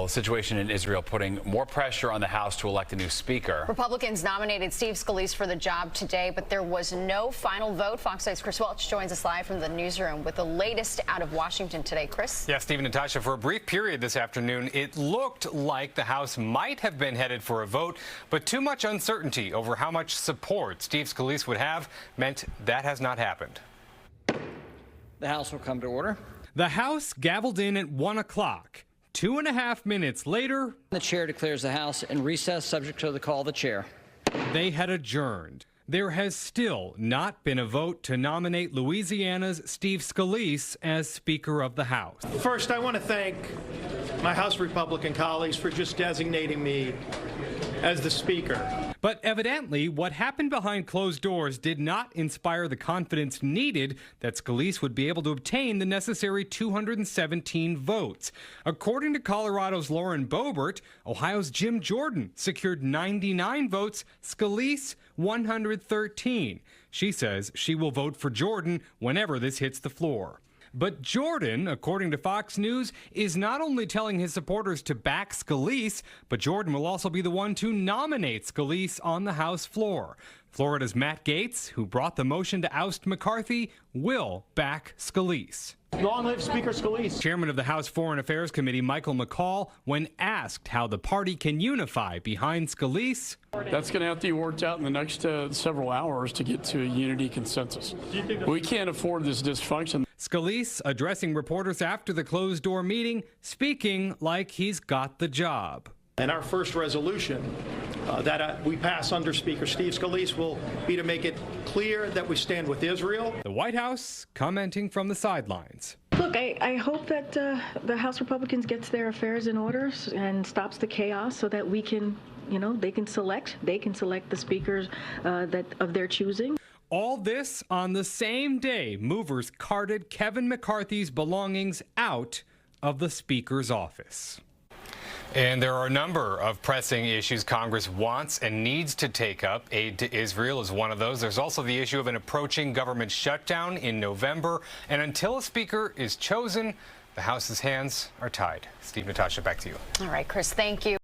The situation in Israel putting more pressure on the House to elect a new speaker. Republicans nominated Steve Scalise for the job today, but there was no final vote. Fox 8's Chris Welch joins us live from the newsroom with the latest out of Washington today. Chris? Yeah, Steve and Natasha, for a brief period this afternoon, it looked like the House might have been headed for a vote, but too much uncertainty over how much support Steve Scalise would have meant that has not happened. The House will come to order. The House gavelled in at 1 o'clock. 2.5 minutes later, The chair declares the House in recess subject to the call of the chair. they had adjourned. There has still not been a vote to nominate Louisiana's Steve Scalise as Speaker of the House. First, I want to thank my House Republican colleagues for just designating me as the Speaker. But evidently, what happened behind closed doors did not inspire the confidence needed that Scalise would be able to obtain the necessary 217 votes. According to Colorado's Lauren Boebert, Ohio's Jim Jordan secured 99 votes, Scalise 113. She says she will vote for Jordan whenever this hits the floor. But Jordan, according to Fox News, is not only telling his supporters to back Scalise, but Jordan will also be the one to nominate Scalise on the House floor. Florida's Matt Gaetz, who brought the motion to oust McCarthy, will back Scalise. Long live Speaker Scalise. Chairman of the House Foreign Affairs Committee, Michael McCall, when asked how the party can unify behind Scalise, that's going to have to be worked out in the next several hours to get to a unity consensus. We can't afford this dysfunction. Scalise addressing reporters after the closed-door meeting, speaking like he's got the job. And our first resolution that we pass under Speaker Steve Scalise will be to make it clear that we stand with Israel. The White House commenting from the sidelines. Look, I hope that the House Republicans gets their affairs in order and stops the chaos so that we can, they can select the speakers of their choosing. All this on the same day movers carted Kevin McCarthy's belongings out of the Speaker's office. And there are a number of pressing issues Congress wants and needs to take up. Aid to Israel is one of those. There's also the issue of an approaching government shutdown in November. And until a speaker is chosen, the House's hands are tied. Steve, Natasha, back to you. All right, Chris, thank you.